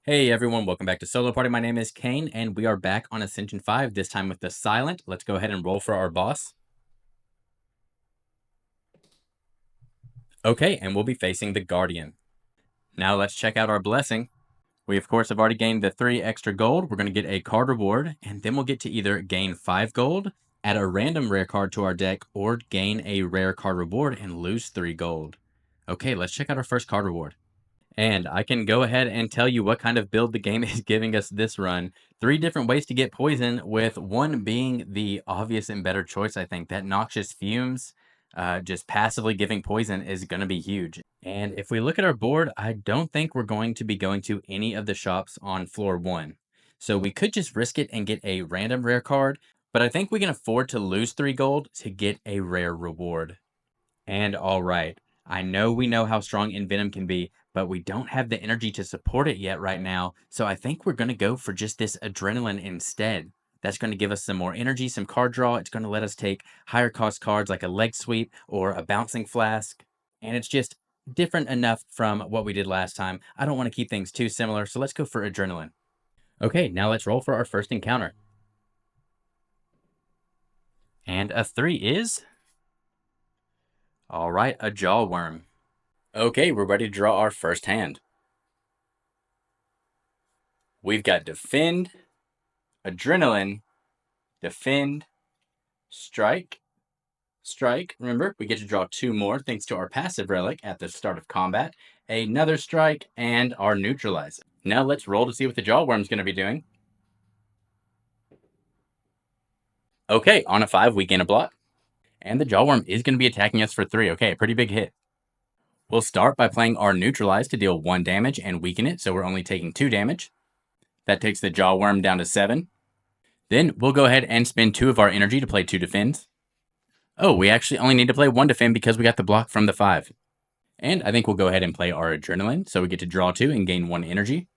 Hey everyone, welcome back to Solo Party. My name is Kane, and we are back on Ascension 5, this time with the Silent. Let's go ahead and roll for our boss. Okay, and we'll be facing the Guardian. Now let's check out our blessing. We, of course, have already gained the 3 extra gold. We're going to get a card reward, and then we'll get to either gain 5 gold, add a random rare card to our deck, or gain a rare card reward and lose 3 gold. Okay, let's check out our first card reward. And I can go ahead and tell you what kind of build the game is giving us this run. 3 different ways to get poison, with one being the obvious and better choice, I think. That Noxious Fumes, just passively giving poison is going to be huge. And if we look at our board, I don't think we're going to be going to any of the shops on floor 1. So we could just risk it and get a random rare card, but I think we can afford to lose 3 gold to get a rare reward. And all right, I know we know how strong Envenom can be, but we don't have the energy to support it yet right now, so I think we're going to go for just this Adrenaline instead. That's going to give us some more energy, some card draw. It's going to let us take higher cost cards like a Leg Sweep or a Bouncing Flask, and it's just different enough from what we did last time. I don't want to keep things too similar, so let's go for Adrenaline. Okay, now let's roll for our first encounter. And a 3 is... All right, a Jaw Worm. Okay, we're ready to draw our first hand. We've got Defend, Adrenaline, Defend, Strike, Strike. Remember, we get to draw 2 more thanks to our passive relic at the start of combat, another Strike, and our Neutralize. Now let's roll to see what the Jaw Worm's going to be doing. Okay, on a 5, we gain a block. And the Jaw Worm is going to be attacking us for 3. Okay, a pretty big hit. We'll start by playing our Neutralize to deal 1 damage and weaken it, so we're only taking 2 damage. That takes the Jaw Worm down to 7. Then we'll go ahead and spend 2 of our energy to play 2 defends. Oh, we actually only need to play 1 defend because we got the block from the 5. And I think we'll go ahead and play our Adrenaline, so we get to draw 2 and gain 1 energy.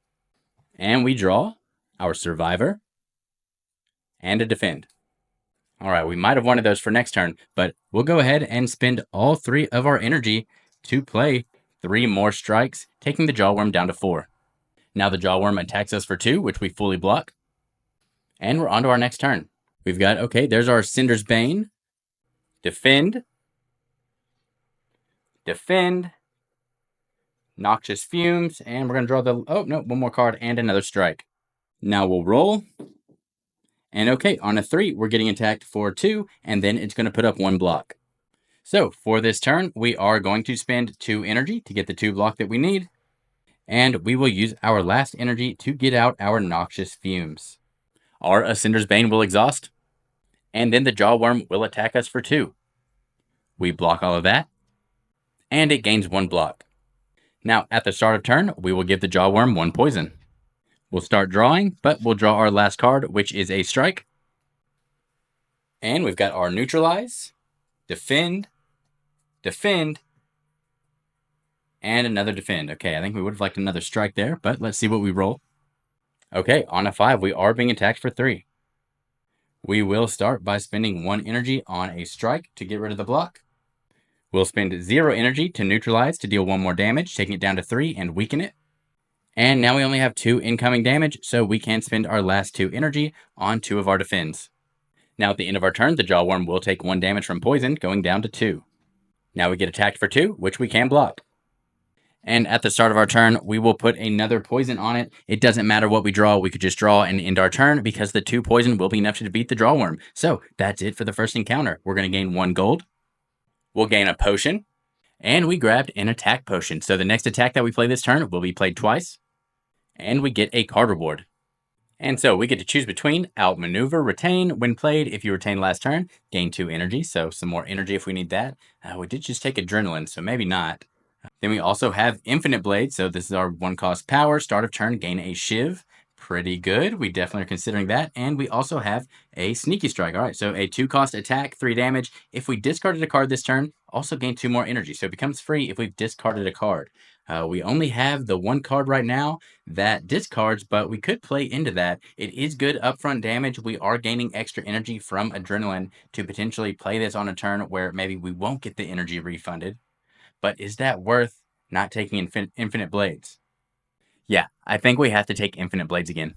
And we draw our Survivor and a Defend. All right, we might have wanted those for next turn, but we'll go ahead and spend all 3 of our energy to play 3 more strikes, taking the Jaw Worm down to 4. Now the Jaw Worm attacks us for 2, which we fully block. And we're on to our next turn. We've got, okay, there's our Cinder's Bane. Defend. Defend. Noxious Fumes. And we're going to draw the, oh, no, 1 more card and another strike. Now we'll roll. And okay, on a 3, we're getting attacked for 2, and then it's going to put up 1 block. So for this turn, we are going to spend 2 energy to get the 2 block that we need. And we will use our last energy to get out our Noxious Fumes. Our Ascender's Bane will exhaust, and then the Jaw Worm will attack us for 2. We block all of that, and it gains 1 block. Now, at the start of turn, we will give the Jaw Worm 1 poison. We'll start drawing, but we'll draw our last card, which is a Strike. And we've got our Neutralize, Defend, Defend, and another Defend. Okay, I think we would have liked another Strike there, but let's see what we roll. Okay, on a 5, we are being attacked for 3. We will start by spending 1 energy on a Strike to get rid of the block. We'll spend 0 energy to Neutralize to deal 1 more damage, taking it down to 3 and weaken it. And now we only have 2 incoming damage, so we can spend our last 2 energy on 2 of our defends. Now at the end of our turn, the Jaw Worm will take 1 damage from poison, going down to 2. Now we get attacked for 2, which we can block. And at the start of our turn, we will put another poison on it. It doesn't matter what we draw. We could just draw and end our turn because the 2 poison will be enough to defeat the Jaw Worm. So that's it for the first encounter. We're going to gain 1 gold. We'll gain a potion. And we grabbed an attack potion. So the next attack that we play this turn will be played twice. And we get a card reward. And so we get to choose between Outmaneuver, Retain. When played, if you retain last turn, gain 2 energy. So some more energy if we need that. We did just take Adrenaline, so maybe not. Then we also have Infinite Blade, so this is our 1 cost power. Start of turn, gain a Shiv. Pretty good. We definitely are considering that. And we also have a Sneaky Strike. All right, so a 2 cost attack, 3 damage. If we discarded a card this turn, also gain 2 more energy. So it becomes free if we've discarded a card. We only have the 1 card right now that discards, but we could play into that. It is good upfront damage. We are gaining extra energy from Adrenaline to potentially play this on a turn where maybe we won't get the energy refunded. But is that worth not taking Infinite Blades? Yeah, I think we have to take Infinite Blades again.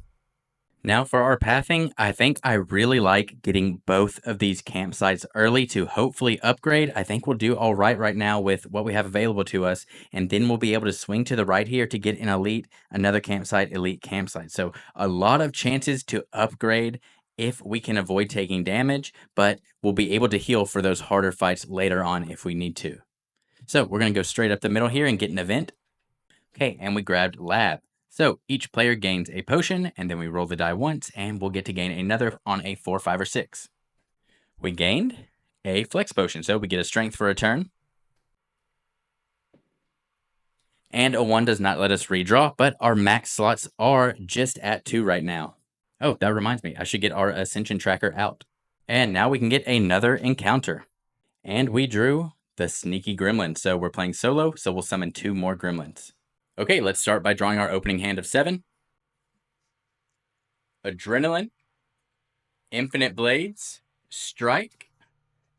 Now for our pathing, I think I really like getting both of these campsites early to hopefully upgrade. I think we'll do all right now with what we have available to us, and then we'll be able to swing to the right here to get an elite, another campsite, elite campsite. So a lot of chances to upgrade if we can avoid taking damage, but we'll be able to heal for those harder fights later on if we need to. So we're going to go straight up the middle here and get an event. Okay, and we grabbed Lab. So each player gains a potion, and then we roll the die once, and we'll get to gain another on a 4, 5, or 6. We gained a Flex Potion, so we get a Strength for a turn. And a 1 does not let us redraw, but our max slots are just at 2 right now. Oh, that reminds me, I should get our Ascension tracker out. And now we can get another encounter. And we drew the Sneaky Gremlin, so we're playing solo, so we'll summon 2 more Gremlins. Okay, let's start by drawing our opening hand of 7. Adrenaline, Infinite Blades, Strike,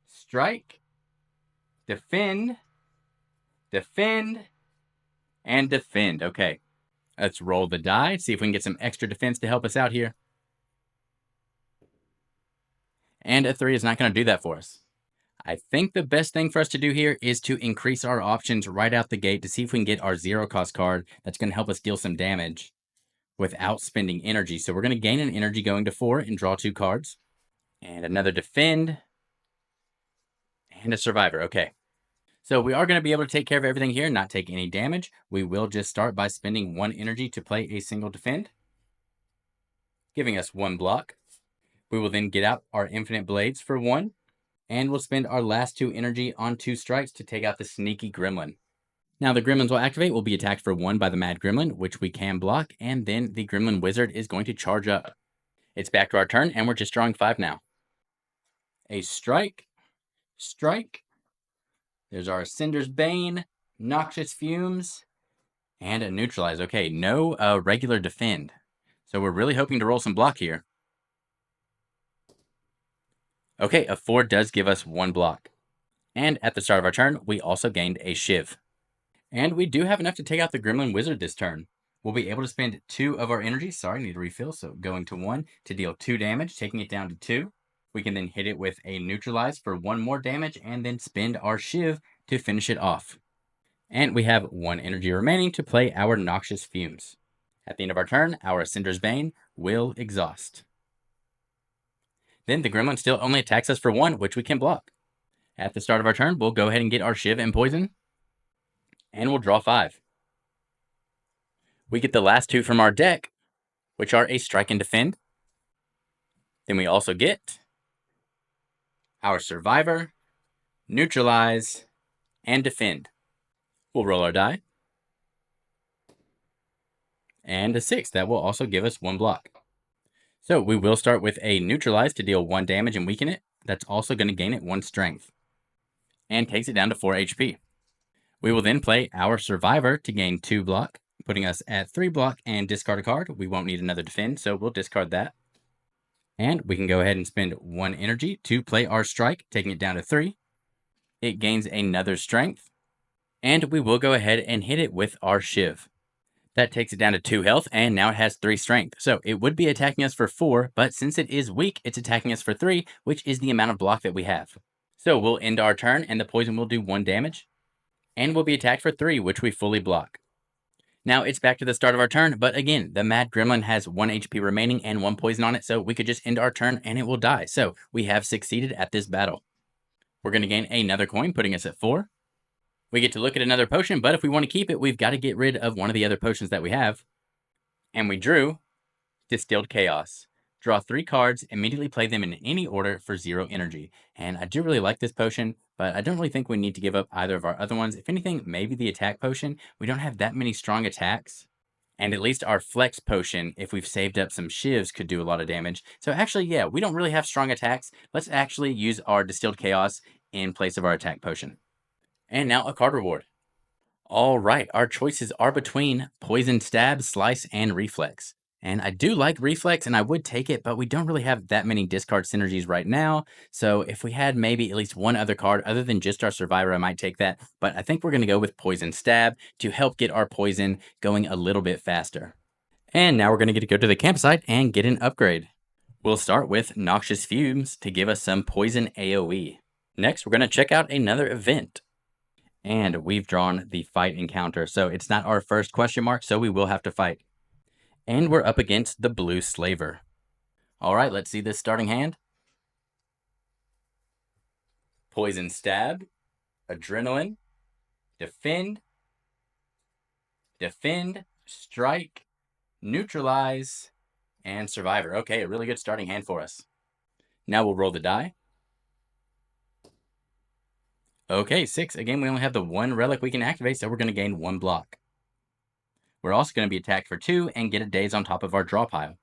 Strike, Defend, Defend, and Defend. Okay, let's roll the die, see if we can get some extra defense to help us out here. And a 3 is not going to do that for us. I think the best thing for us to do here is to increase our options right out the gate to see if we can get our 0-cost card that's going to help us deal some damage without spending energy. So we're going to gain an energy going to 4 and draw 2 cards. And another Defend. And a Survivor. Okay. So we are going to be able to take care of everything here and not take any damage. We will just start by spending 1 energy to play a single Defend, giving us 1 block. We will then get out our Infinite Blades for 1. And we'll spend our last 2 energy on 2 strikes to take out the Sneaky Gremlin. Now the Gremlins will activate, will be attacked for 1 by the Mad Gremlin, which we can block, and then the Gremlin Wizard is going to charge up. It's back to our turn, and we're just drawing 5 now. A Strike, Strike. There's our Cinder's Bane, Noxious Fumes, and a Neutralize. Okay, no regular Defend. So we're really hoping to roll some block here. Okay, a 4 does give us 1 block. And at the start of our turn, we also gained a Shiv. And we do have enough to take out the Gremlin Wizard this turn. We'll be able to spend 2 of our energy. Sorry, need to refill. So going to 1 to deal 2 damage, taking it down to 2. We can then hit it with a Neutralize for 1 more damage and then spend our Shiv to finish it off. And we have 1 energy remaining to play our Noxious Fumes. At the end of our turn, our Cinder's Bane will exhaust. Then the Gremlin still only attacks us for 1, which we can block. At the start of our turn, we'll go ahead and get our Shiv and Poison. And we'll draw 5. We get the last 2 from our deck, which are a Strike and Defend. Then we also get our Survivor, Neutralize, and Defend. We'll roll our die. And a 6. That will also give us 1 block. So we will start with a Neutralize to deal 1 damage and weaken it. That's also going to gain it 1 strength. And takes it down to 4 HP. We will then play our Survivor to gain 2 block, putting us at 3 block and discard a card. We won't need another Defend, so we'll discard that. And we can go ahead and spend 1 energy to play our Strike, taking it down to 3. It gains another Strength. And we will go ahead and hit it with our Shiv. That takes it down to 2 health, and now it has 3 strength. So it would be attacking us for 4, but since it is weak, it's attacking us for 3, which is the amount of block that we have. So we'll end our turn, and the poison will do 1 damage. And we'll be attacked for 3, which we fully block. Now it's back to the start of our turn, but again, the Mad Gremlin has 1 HP remaining and 1 poison on it, so we could just end our turn and it will die. So we have succeeded at this battle. We're going to gain another coin, putting us at 4. We get to look at another potion, but if we want to keep it, we've got to get rid of one of the other potions that we have. And we drew Distilled Chaos. Draw 3 cards, immediately play them in any order for 0 energy. And I do really like this potion, but I don't really think we need to give up either of our other ones. If anything, maybe the attack potion. We don't have that many strong attacks. And at least our Flex potion, if we've saved up some Shivs, could do a lot of damage. So actually, yeah, we don't really have strong attacks. Let's actually use our Distilled Chaos in place of our attack potion. And now a card reward. All right, our choices are between Poison Stab, Slice, and Reflex. And I do like Reflex, and I would take it, but we don't really have that many discard synergies right now. So if we had maybe at least one other card other than just our Survivor, I might take that. But I think we're going to go with Poison Stab to help get our poison going a little bit faster. And now we're going to get to go to the campsite and get an upgrade. We'll start with Noxious Fumes to give us some poison AoE. Next, we're going to check out another event. And we've drawn the fight encounter. So it's not our first question mark, so we will have to fight. And we're up against the Blue Slaver. All right, let's see this starting hand. Poison Stab, Adrenaline, Defend, Defend, Strike, Neutralize, and Survivor. Okay, a really good starting hand for us. Now we'll roll the die. Okay, 6. Again, we only have the one relic we can activate, so we're going to gain 1 block. We're also going to be attacked for 2 and get a daze on top of our draw pile.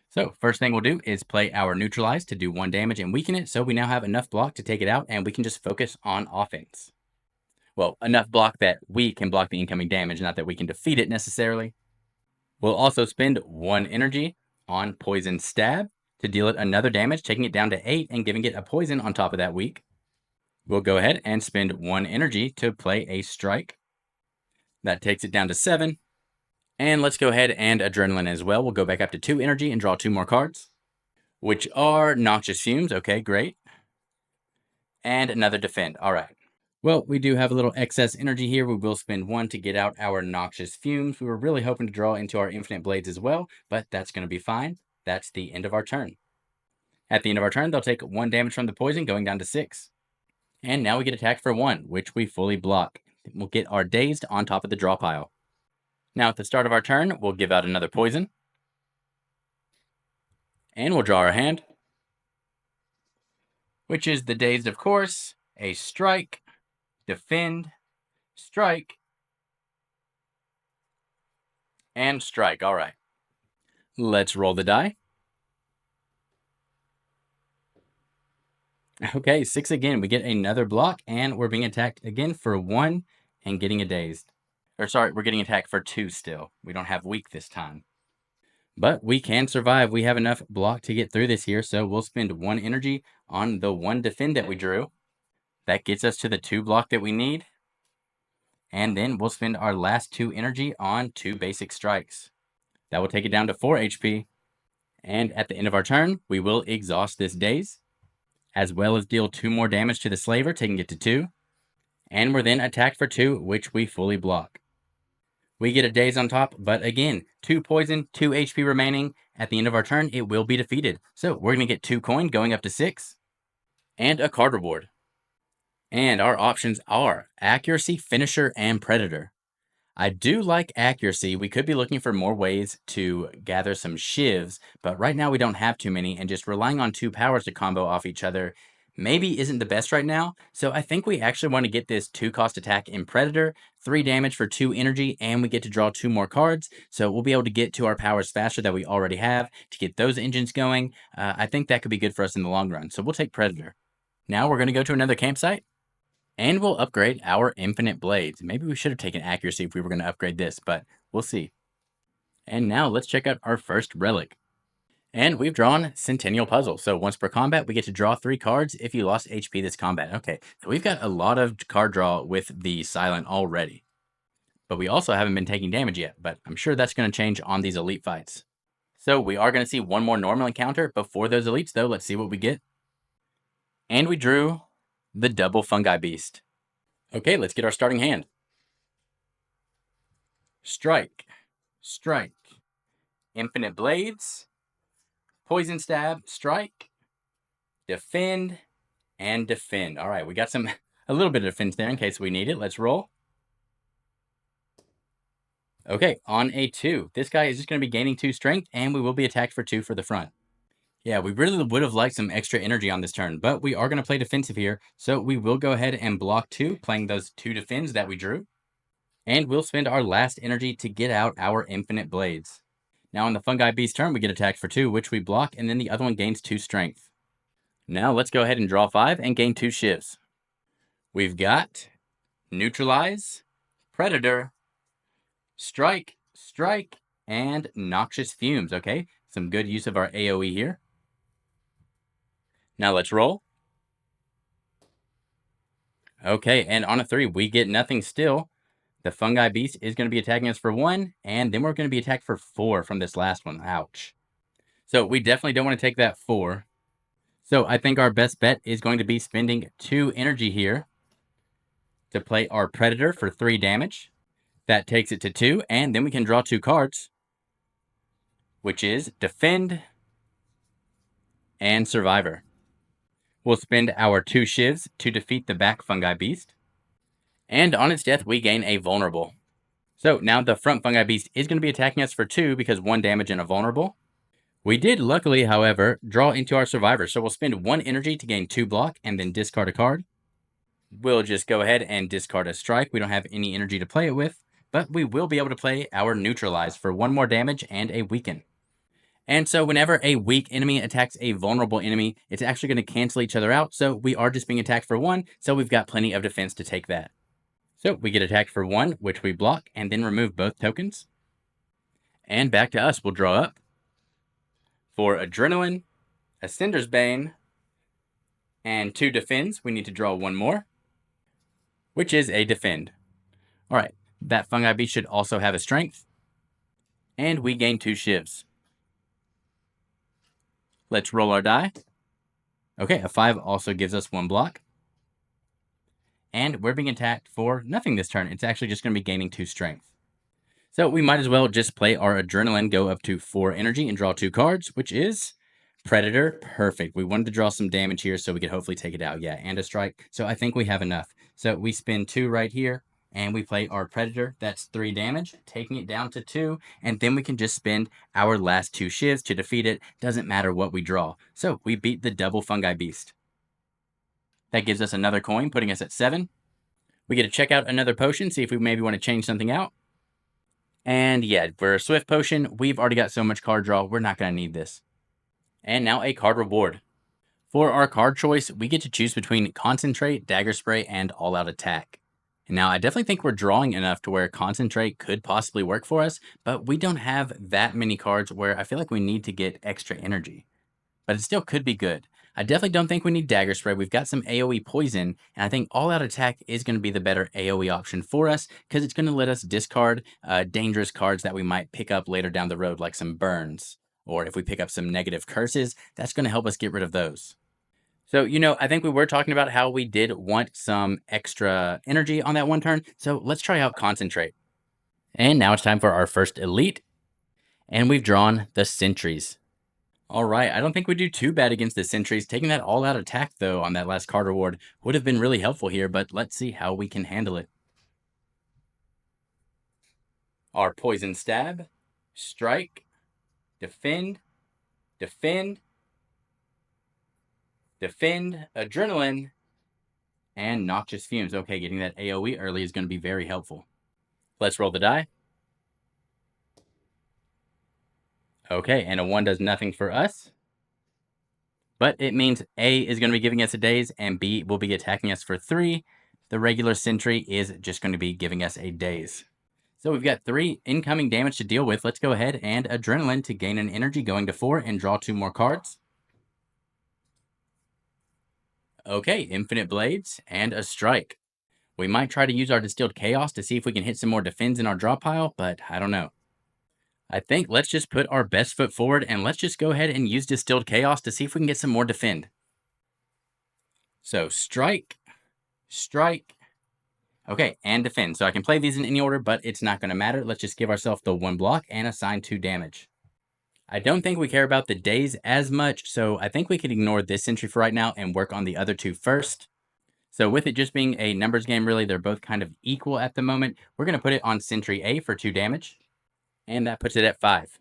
So first thing we'll do is play our Neutralize to do 1 damage and weaken it, so we now have enough block to take it out, and we can just focus on offense. Well, enough block that we can block the incoming damage, not that we can defeat it necessarily. We'll also spend 1 energy on Poison Stab to deal it another damage, taking it down to 8 and giving it a poison on top of that weak. We'll go ahead and spend 1 energy to play a Strike. That takes it down to 7. And let's go ahead and Adrenaline as well. We'll go back up to 2 energy and draw 2 more cards, which are Noxious Fumes. Okay, great. And another Defend. All right. Well, we do have a little excess energy here. We will spend 1 to get out our Noxious Fumes. We were really hoping to draw into our Infinite Blades as well, but that's going to be fine. That's the end of our turn. At the end of our turn, they'll take 1 damage from the poison, going down to 6. And now we get attacked for 1, which we fully block. We'll get our Dazed on top of the draw pile. Now at the start of our turn, we'll give out another poison. And we'll draw our hand, which is the Dazed, of course, a Strike, Defend, Strike, and Strike. All right. Let's roll the die. Okay, 6 again. We get another block, and we're being attacked again for 1 and getting a Dazed. Or sorry, we're getting attacked for 2 still. We don't have weak this time. But we can survive. We have enough block to get through this here, so we'll spend 1 energy on the 1 Defend that we drew. That gets us to the 2 block that we need. And then we'll spend our last 2 energy on 2 basic strikes. That will take it down to 4 HP. And at the end of our turn, we will exhaust this Daze, as well as deal 2 more damage to the Slaver, taking it to 2. And we're then attacked for 2, which we fully block. We get a Daze on top, but again, 2 poison, 2 HP remaining. At the end of our turn, it will be defeated. So we're going to get 2 coin, going up to 6, and a card reward. And our options are Accuracy, Finisher, and Predator. I do like Accuracy. We could be looking for more ways to gather some shivs, but right now we don't have too many, and just relying on 2 powers to combo off each other maybe isn't the best right now. So I think we actually want to get this 2-cost attack in Predator, 3 damage for 2 energy, and we get to draw 2 more cards. So we'll be able to get to our powers faster that we already have to get those engines going. I think that could be good for us in the long run. So we'll take Predator. Now we're going to go to another campsite, and we'll upgrade our Infinite Blades. Maybe we should have taken Accuracy if we were going to upgrade this, but we'll see. And now let's check out our first relic. And we've drawn Centennial Puzzle. So once per combat, we get to draw 3 cards if you lost HP this combat. Okay, so we've got a lot of card draw with the Silent already. But we also haven't been taking damage yet, but I'm sure that's going to change on these elite fights. So we are going to see 1 more normal encounter before those elites, though. Let's see what we get. And we drew the Double Fungi Beast. Okay, let's get our starting hand. Strike, Strike, Infinite Blades, Poison Stab, Strike, Defend, and Defend. All right, we got a little bit of defense there in case we need it. Let's roll. Okay, on a 2. This guy is just going to be gaining 2 strength, and we will be attacked for 2 for the front. Yeah, we really would have liked some extra energy on this turn, but we are going to play defensive here, so we will go ahead and block 2, playing those 2 defends that we drew. And we'll spend our last energy to get out our Infinite Blades. Now on the Fungi Beast turn, we get attacked for 2, which we block, and then the other one gains 2 strength. Now let's go ahead and draw 5 and gain 2 shivs. We've got Neutralize, Predator, Strike, Strike, and Noxious Fumes. Okay, some good use of our AoE here. Now let's roll. Okay, and on a 3, we get nothing still. The Fungi Beast is going to be attacking us for 1, and then we're going to be attacked for 4 from this last one. Ouch. So we definitely don't want to take that 4. So I think our best bet is going to be spending 2 energy here to play our Predator for 3 damage. That takes it to 2, and then we can draw 2 cards, which is Defend and Survivor. We'll spend our 2 shivs to defeat the back Fungi Beast. And on its death, we gain a Vulnerable. So now the front Fungi Beast is going to be attacking us for 2 because 1 damage and a Vulnerable. We did luckily, however, draw into our Survivor, so we'll spend 1 energy to gain 2 block and then discard a card. We'll just go ahead and discard a Strike. We don't have any energy to play it with, but we will be able to play our Neutralize for 1 more damage and a Weaken. And so whenever a weak enemy attacks a vulnerable enemy, it's actually going to cancel each other out, so we are just being attacked for 1, so we've got plenty of defense to take that. So we get attacked for 1, which we block, and then remove both tokens. And back to us, we'll draw up. For Adrenaline, Ascender's Bane, and 2 defends, we need to draw 1 more, which is a defend. Alright, that Fungi Beast should also have a strength, and we gain 2 shivs. Let's roll our die. Okay, a 5 also gives us 1 block. And we're being attacked for nothing this turn. It's actually just going to be gaining 2 strength. So we might as well just play our Adrenaline, go up to 4 energy, and draw 2 cards, which is Predator. Perfect. We wanted to draw some damage here so we could hopefully take it out. Yeah, and a strike. So I think we have enough. So we spend 2 right here, and we play our Predator. That's 3 damage, taking it down to 2, and then we can just spend our last 2 shivs to defeat it. Doesn't matter what we draw. So we beat the double Fungi Beast. That gives us another coin, putting us at 7. We get to check out another potion, see if we maybe want to change something out. And yeah, for a Swift Potion, we've already got so much card draw, we're not going to need this. And now a card reward. For our card choice, we get to choose between Concentrate, Dagger Spray, and All Out Attack. And now I definitely think we're drawing enough to where Concentrate could possibly work for us, but we don't have that many cards where I feel like we need to get extra energy. But it still could be good. I definitely don't think we need Dagger Spray. We've got some AoE Poison, and I think All Out Attack is going to be the better AoE option for us because it's going to let us discard dangerous cards that we might pick up later down the road, like some burns. Or if we pick up some negative curses, that's going to help us get rid of those. So, I think we were talking about how we did want some extra energy on that 1 turn, so let's try out Concentrate. And now it's time for our first Elite, and we've drawn the Sentries. All right, I don't think we do too bad against the Sentries. Taking that all-out attack, though, on that last card reward would have been really helpful here, but let's see how we can handle it. Our Poison Stab, Strike, Defend, Defend, Defend, Adrenaline, and Noxious Fumes. Okay, getting that AoE early is going to be very helpful. Let's roll the die. Okay, and a 1 does nothing for us. But it means A is going to be giving us a daze, and B will be attacking us for 3. The regular Sentry is just going to be giving us a daze. So we've got 3 incoming damage to deal with. Let's go ahead and Adrenaline to gain an energy going to 4 and draw 2 more cards. Okay, Infinite Blades and a Strike. We might try to use our Distilled Chaos to see if we can hit some more defends in our draw pile, but I don't know. I think let's just put our best foot forward and let's just go ahead and use Distilled Chaos to see if we can get some more defend. So Strike, Strike, okay, and Defend. So I can play these in any order, but it's not going to matter. Let's just give ourselves the 1 block and assign 2 damage. I don't think we care about the days as much, so I think we can ignore this Sentry for right now and work on the other 2 first. So with it just being a numbers game, really, they're both kind of equal at the moment. We're going to put it on Sentry A for 2 damage. And that puts it at 5.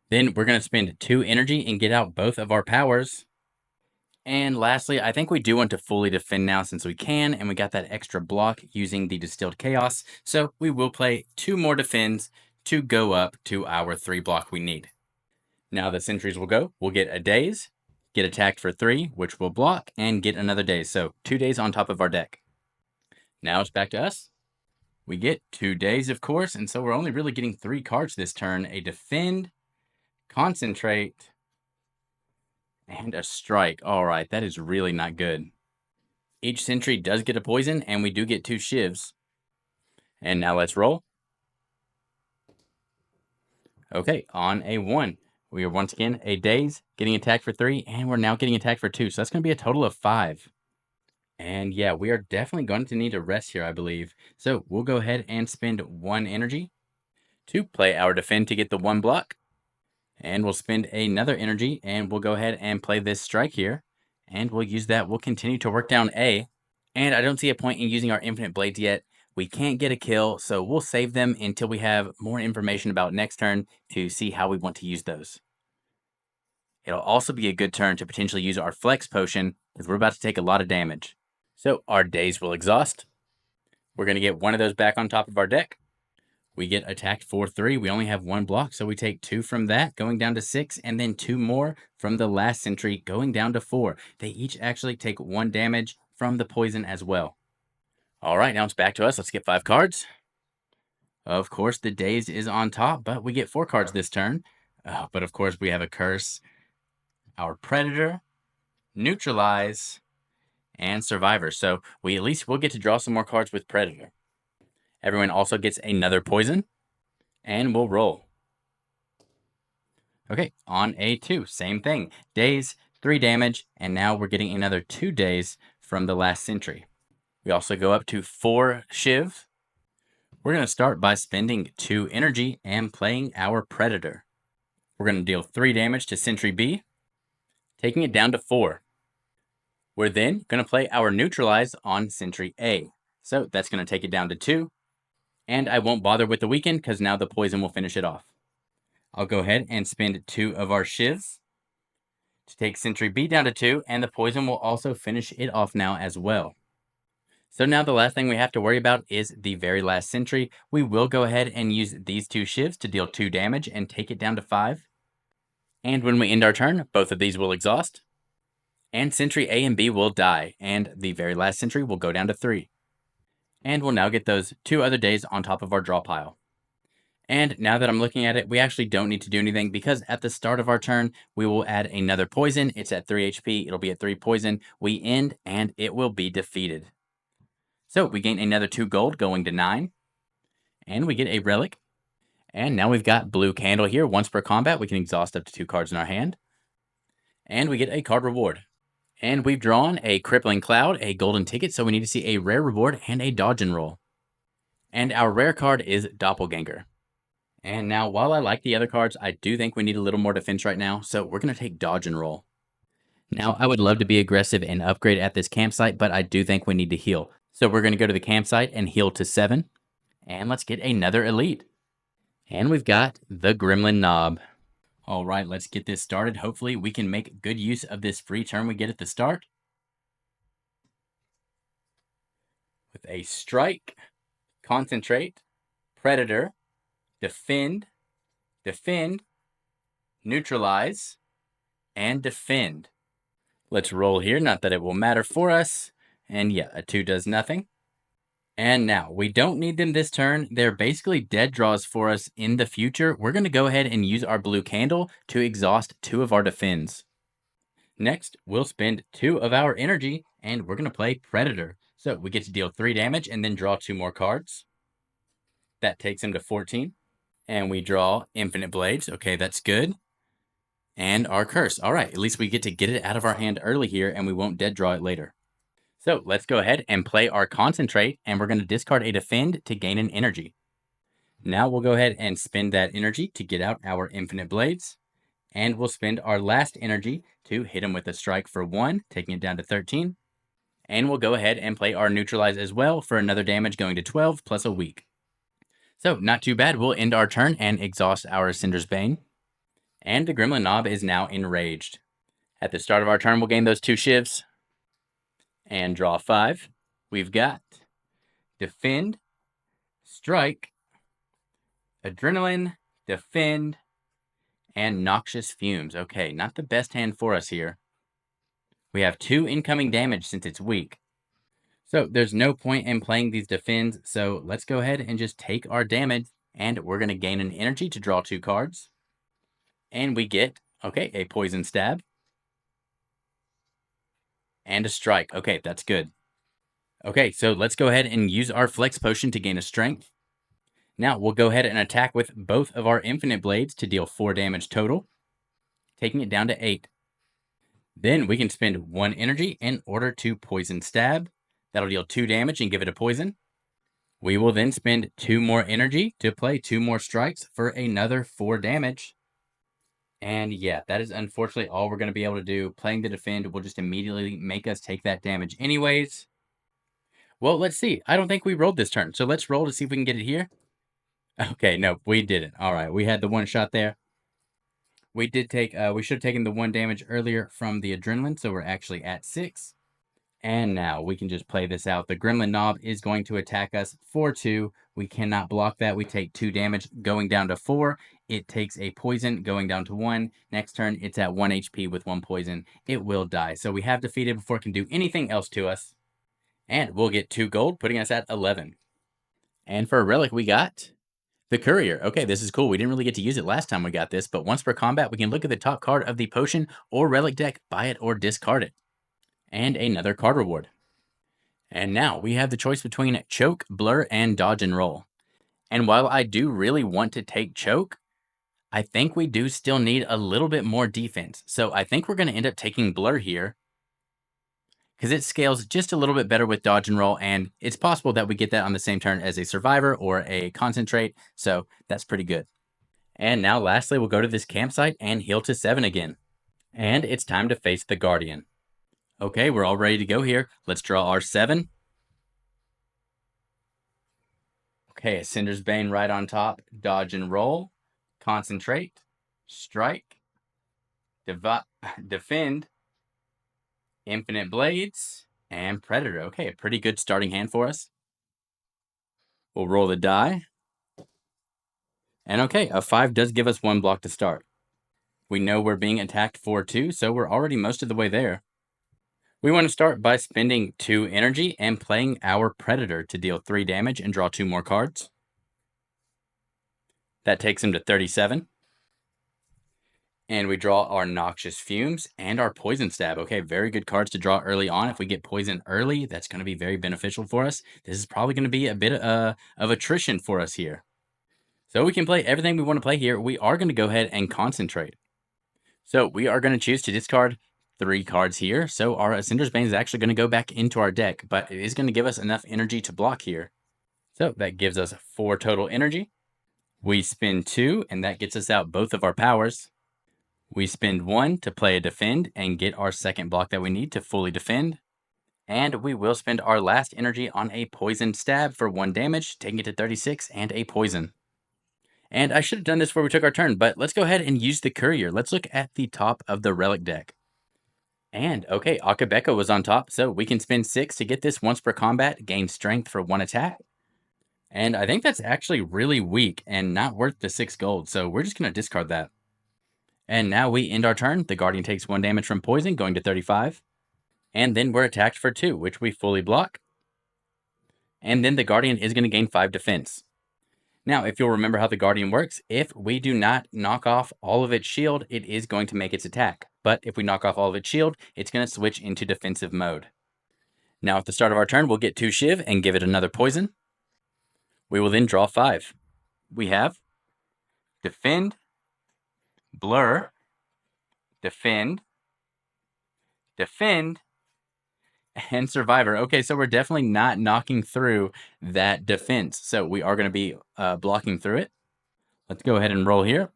Then we're going to spend 2 energy and get out both of our powers. And lastly, I think we do want to fully defend now since we can, and we got that extra block using the Distilled Chaos. So we will play 2 more defends to go up to our 3 block we need. Now the Sentries will go. We'll get a daze, get attacked for 3, which will block, and get another daze. So 2 days on top of our deck. Now it's back to us. We get 2 days, of course, and so we're only really getting 3 cards this turn. A defend, concentrate, and a strike. All right, that is really not good. Each sentry does get a poison, and we do get 2 shivs. And now let's roll. Okay, on a 1. We are once again a daze, getting attacked for 3, and we're now getting attacked for 2. So that's going to be a total of 5. And yeah, we are definitely going to need a rest here, I believe. So we'll go ahead and spend 1 energy to play our defend to get the 1 block. And we'll spend another energy, and we'll go ahead and play this strike here. And we'll use that. We'll continue to work down A. And I don't see a point in using our infinite blades yet. We can't get a kill, so we'll save them until we have more information about next turn to see how we want to use those. It'll also be a good turn to potentially use our flex potion, because we're about to take a lot of damage. So our days will exhaust. We're going to get 1 of those back on top of our deck. We get attacked for 3. We only have 1 block, so we take 2 from that, going down to 6, and then 2 more from the last sentry, going down to 4. They each actually take 1 damage from the poison as well. All right, now it's back to us. Let's get 5 cards. Of course, the Dazed is on top, but we get 4 cards this turn. But of course, we have a Curse, our Predator, Neutralize, and Survivor. So we at least will get to draw some more cards with Predator. Everyone also gets another poison, and we'll roll. Okay, on a 2, same thing. Daze, 3 damage, and now we're getting another 2 days from the last sentry. We also go up to 4 Shiv. We're going to start by spending 2 energy and playing our Predator. We're going to deal 3 damage to Sentry B, taking it down to 4. We're then going to play our Neutralize on Sentry A. So that's going to take it down to 2. And I won't bother with the weaken because now the poison will finish it off. I'll go ahead and spend 2 of our Shivs to take Sentry B down to 2, and the poison will also finish it off now as well. So now the last thing we have to worry about is the very last sentry. We will go ahead and use these 2 shivs to deal 2 damage and take it down to 5. And when we end our turn, both of these will exhaust. And sentry A and B will die, and the very last sentry will go down to 3. And we'll now get those 2 other days on top of our draw pile. And now that I'm looking at it, we actually don't need to do anything because at the start of our turn, we will add another poison. It's at 3 HP. It'll be at 3 poison. We end, and it will be defeated. So we gain another 2 gold, going to 9. And we get a relic. And now we've got blue candle here. Once per combat, we can exhaust up to 2 cards in our hand. And we get a card reward. And we've drawn a crippling cloud, a golden ticket, so we need to see a rare reward and a dodge and roll. And our rare card is Doppelganger. And now, while I like the other cards, I do think we need a little more defense right now, so we're going to take dodge and roll. Now, I would love to be aggressive and upgrade at this campsite, but I do think we need to heal. So we're going to go to the campsite and heal to 7. And let's get another elite. And we've got the Gremlin Nob. All right, let's get this started. Hopefully, we can make good use of this free turn we get at the start. With a strike, concentrate, predator, defend, defend, neutralize, and defend. Let's roll here, not that it will matter for us. And yeah, a 2 does nothing. And now, we don't need them this turn. They're basically dead draws for us in the future. We're going to go ahead and use our blue candle to exhaust 2 of our defends. Next, we'll spend 2 of our energy, and we're going to play Predator. So we get to deal 3 damage and then draw 2 more cards. That takes him to 14. And we draw Infinite Blades. Okay, that's good. And our Curse. All right, at least we get to get it out of our hand early here, and we won't dead draw it later. So let's go ahead and play our Concentrate, and we're going to discard a Defend to gain an energy. Now we'll go ahead and spend that energy to get out our Infinite Blades, and we'll spend our last energy to hit him with a strike for 1, taking it down to 13. And we'll go ahead and play our Neutralize as well for another damage going to 12 plus a weak. So not too bad. We'll end our turn and exhaust our Cinder's Bane. And the Gremlin Nob is now enraged. At the start of our turn, we'll gain those 2 shivs. And draw 5. We've got Defend, Strike, Adrenaline, Defend, and Noxious Fumes. Okay, not the best hand for us here. We have 2 incoming damage since it's weak. So there's no point in playing these defends, so let's go ahead and just take our damage, and we're going to gain an energy to draw 2 cards. And we get, okay, a poison stab and a strike. Okay, that's good. Okay, so let's go ahead and use our flex potion to gain a strength. Now we'll go ahead and attack with both of our infinite blades to deal 4 damage total, taking it down to 8. Then we can spend 1 energy in order to poison stab. That'll deal 2 damage and give it a poison. We will then spend 2 more energy to play 2 more strikes for another 4 damage. And yeah, that is unfortunately all we're going to be able to do. Playing the defend will just immediately make us take that damage anyways. Well, let's see. I don't think we rolled this turn, so let's roll to see if we can get it here. Okay, no, we didn't. All right, we had the 1 shot there. We did take, we should have taken the 1 damage earlier from the adrenaline, so we're actually at 6. And now we can just play this out. The Gremlin Nob is going to attack us for 2. We cannot block that. We take 2 damage going down to 4. It takes a poison going down to 1. Next turn, it's at 1 HP with 1 poison. It will die. So we have defeated before it can do anything else to us. And we'll get 2 gold, putting us at 11. And for a relic, we got the Courier. Okay, this is cool. We didn't really get to use it last time we got this, but once per combat, we can look at the top card of the potion or relic deck, buy it or discard it. And another card reward. And now we have the choice between Choke, Blur, and Dodge and Roll. And while I do really want to take Choke, I think we do still need a little bit more defense. So I think we're going to end up taking Blur here, because it scales just a little bit better with Dodge and Roll, and it's possible that we get that on the same turn as a Survivor or a Concentrate, so that's pretty good. And now lastly, we'll go to this campsite and heal to 7 again. And it's time to face the Guardian. Okay, we're all ready to go here. Let's draw our 7. Okay, a Cinder's Bane right on top. Dodge and Roll. Concentrate. Strike. Defend. Infinite Blades. And Predator. Okay, a pretty good starting hand for us. We'll roll the die. And okay, a 5 does give us 1 block to start. We know we're being attacked for 2, so we're already most of the way there. We want to start by spending 2 energy and playing our Predator to deal 3 damage and draw 2 more cards. That takes him to 37. And we draw our Noxious Fumes and our Poison Stab. Okay, very good cards to draw early on. If we get poison early, that's going to be very beneficial for us. This is probably going to be a bit of attrition for us here. So we can play everything we want to play here. We are going to go ahead and concentrate. So we are going to choose to discard 3 cards here. So our Cinder's Bane is actually going to go back into our deck, but it is going to give us enough energy to block here. So that gives us 4 total energy. We spend 2, and that gets us out both of our powers. We spend 1 to play a defend and get our second block that we need to fully defend. And we will spend our last energy on a poison stab for 1 damage, taking it to 36 and a poison. And I should have done this before we took our turn, but let's go ahead and use the Courier. Let's look at the top of the relic deck. And okay, Akabeko was on top, so we can spend 6 to get this once per combat, gain strength for 1 attack. And I think that's actually really weak and not worth the 6 gold, so we're just going to discard that. And now we end our turn. The Guardian takes 1 damage from poison, going to 35. And then we're attacked for 2, which we fully block. And then the Guardian is going to gain 5 defense. Now, if you'll remember how the Guardian works, if we do not knock off all of its shield, it is going to make its attack. But if we knock off all of its shield, it's going to switch into defensive mode. Now, at the start of our turn, we'll get 2 Shiv and give it another poison. We will then draw 5. We have Defend, Blur, Defend, Defend, and Survivor. Okay, so we're definitely not knocking through that defense. So we are going to be blocking through it. Let's go ahead and roll here.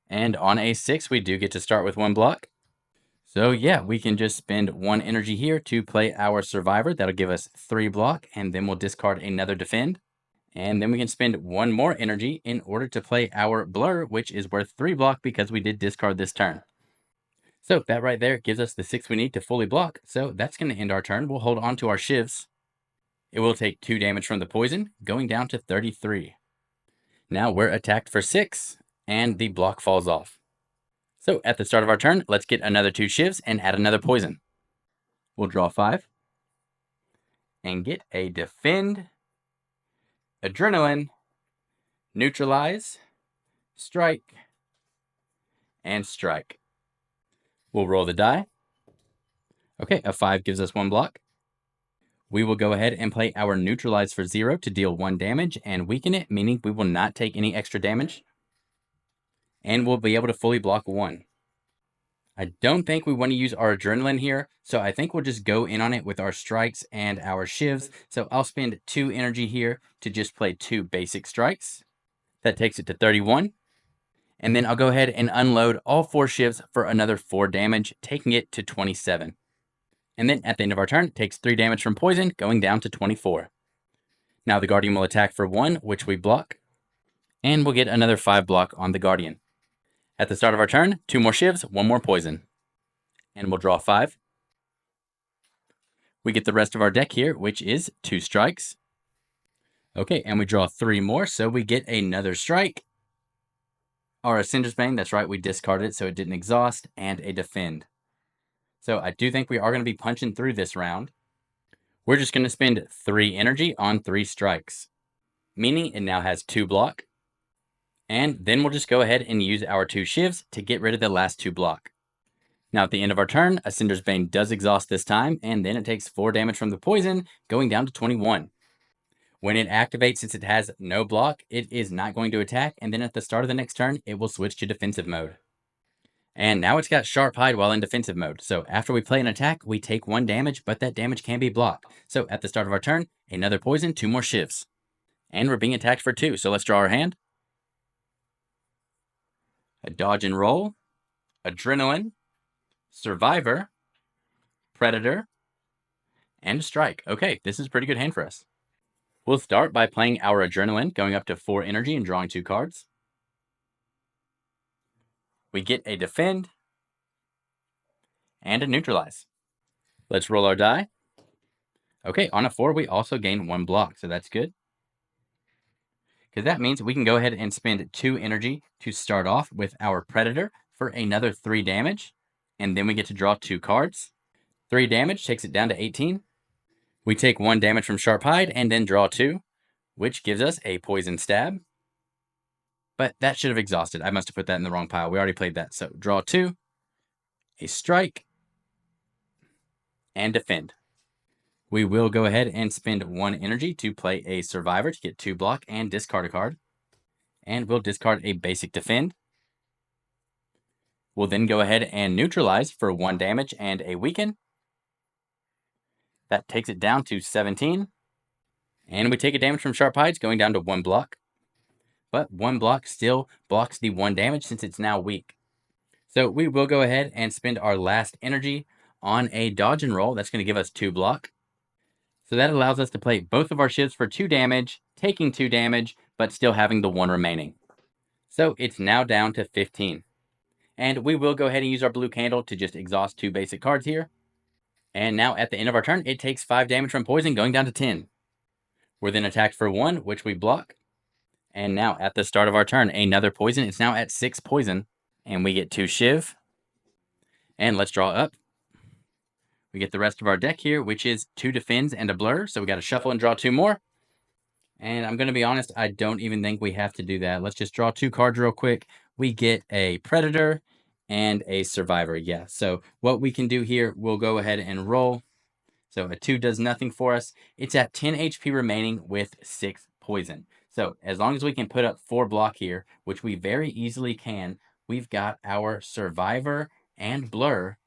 And on a 6, we do get to start with 1 block. So yeah, we can just spend 1 energy here to play our Survivor. That'll give us 3 block, and then we'll discard another Defend. And then we can spend 1 more energy in order to play our Blur, which is worth 3 block because we did discard this turn. So that right there gives us the 6 we need to fully block. So that's going to end our turn. We'll hold on to our Shivs. It will take 2 damage from the poison, going down to 33. Now we're attacked for 6, and the block falls off. So at the start of our turn, let's get another 2 Shivs and add another poison. We'll draw 5. and get a defend, adrenaline, neutralize, strike, and strike. We'll roll the die. Okay, a 5 gives us 1 block. We will go ahead and play our neutralize for 0 to deal 1 damage and weaken it, meaning we will not take any extra damage. And we'll be able to fully block 1. I don't think we want to use our adrenaline here, so I think we'll just go in on it with our strikes and our shivs. So I'll spend 2 energy here to just play 2 basic strikes. That takes it to 31. And then I'll go ahead and unload all 4 shivs for another 4 damage, taking it to 27. And then at the end of our turn, it takes 3 damage from poison, going down to 24. Now the Guardian will attack for 1, which we block. And we'll get another 5 block on the Guardian. At the start of our turn, 2 more shivs, 1 more poison. And we'll draw 5. We get the rest of our deck here, which is 2 strikes. Okay, and we draw 3 more, so we get another strike. Our Ascension Bane, that's right, we discarded it so it didn't exhaust, and a defend. So I do think we are going to be punching through this round. We're just going to spend 3 energy on 3 strikes, meaning it now has 2 block. And then we'll just go ahead and use our 2 shivs to get rid of the last 2 block. Now at the end of our turn, Ascender's Bane does exhaust this time, and then it takes 4 damage from the poison, going down to 21. When it activates, since it has no block, it is not going to attack, and then at the start of the next turn, it will switch to defensive mode. And now it's got Sharp Hide while in defensive mode. So after we play an attack, we take 1 damage, but that damage can be blocked. So at the start of our turn, another poison, 2 more shivs. And we're being attacked for 2, so let's draw our hand. A dodge and roll, adrenaline, survivor, predator, and strike. Okay, this is a pretty good hand for us. We'll start by playing our adrenaline, going up to 4 energy and drawing 2 cards. We get a defend and a neutralize. Let's roll our die. Okay, on a 4, we also gain 1 block, so that's good. Because that means we can go ahead and spend 2 energy to start off with our predator for another 3 damage. And then we get to draw 2 cards. 3 damage takes it down to 18. We take 1 damage from Sharp Hide and then draw 2, which gives us a poison stab. But that should have exhausted. I must have put that in the wrong pile. We already played that. So draw 2, a strike, and defend. We will go ahead and spend 1 energy to play a survivor to get 2 block and discard a card. And we'll discard a basic defend. We'll then go ahead and neutralize for 1 damage and a weaken. That takes it down to 17. And we take a damage from Sharp Hides, going down to 1 block. But 1 block still blocks the 1 damage since it's now weak. So we will go ahead and spend our last energy on a dodge and roll. That's going to give us 2 block. So that allows us to play both of our shivs for 2 damage, taking 2 damage, but still having the 1 remaining. So it's now down to 15. And we will go ahead and use our blue candle to just exhaust 2 basic cards here. And now at the end of our turn, it takes 5 damage from poison, going down to 10. We're then attacked for 1, which we block. And now at the start of our turn, another poison. It's now at 6 poison. And we get 2 shiv. And let's draw up. We get the rest of our deck here, which is 2 defends and a blur. So we got to shuffle and draw 2 more. And I'm going to be honest, I don't even think we have to do that. Let's just draw 2 cards real quick. We get a predator and a survivor. Yeah, so what we can do here, we'll go ahead and roll. So a 2 does nothing for us. It's at 10 HP remaining with 6 poison. So as long as we can put up 4 block here, which we very easily can, we've got our survivor and blur.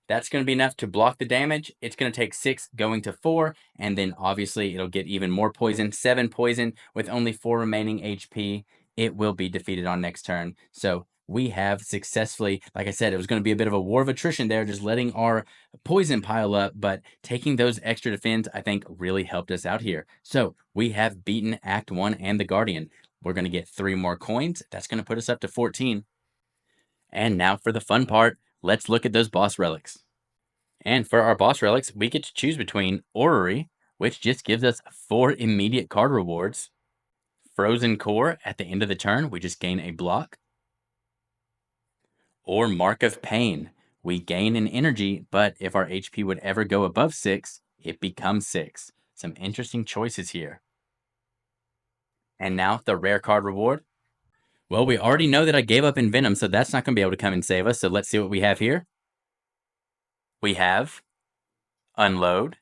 That's going to be enough to block the damage. It's going to take 6 going to 4, and then obviously it'll get even more poison. 7 poison with only 4 remaining HP. It will be defeated on next turn. So we have successfully, like I said, it was going to be a bit of a war of attrition there, just letting our poison pile up, but taking those extra defends, I think, really helped us out here. So we have beaten Act 1 and the Guardian. We're going to get 3 more coins. That's going to put us up to 14. And now for the fun part, let's look at those boss relics. And for our boss relics, we get to choose between Orrery, which just gives us 4 immediate card rewards. Frozen Core, at the end of the turn, we just gain a block. Or Mark of Pain, we gain an energy, but if our HP would ever go above 6, it becomes 6. Some interesting choices here. And now the rare card reward. Well, we already know that I gave up Envenom, so that's not going to be able to come and save us. So let's see what we have here. We have Unload,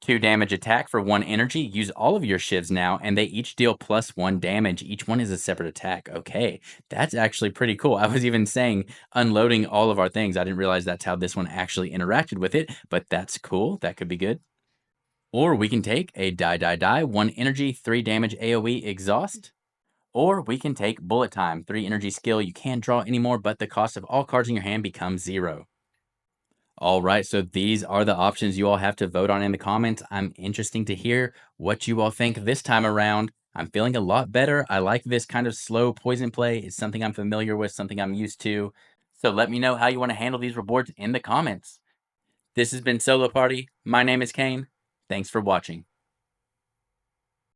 2 damage attack for 1 energy. Use all of your shivs now, and they each deal +1 damage. Each one is a separate attack. Okay, that's actually pretty cool. I was even saying unloading all of our things. I didn't realize that's how this one actually interacted with it, but that's cool. That could be good. Or we can take a die, 1 energy, 3 damage AoE exhaust. Or we can take Bullet Time, 3 energy skill. You can't draw anymore, but the cost of all cards in your hand becomes 0. All right, so these are the options you all have to vote on in the comments. I'm interested to hear what you all think this time around. I'm feeling a lot better. I like this kind of slow poison play. It's something I'm familiar with, something I'm used to. So let me know how you want to handle these rewards in the comments. This has been Solo Party. My name is Kane. Thanks for watching.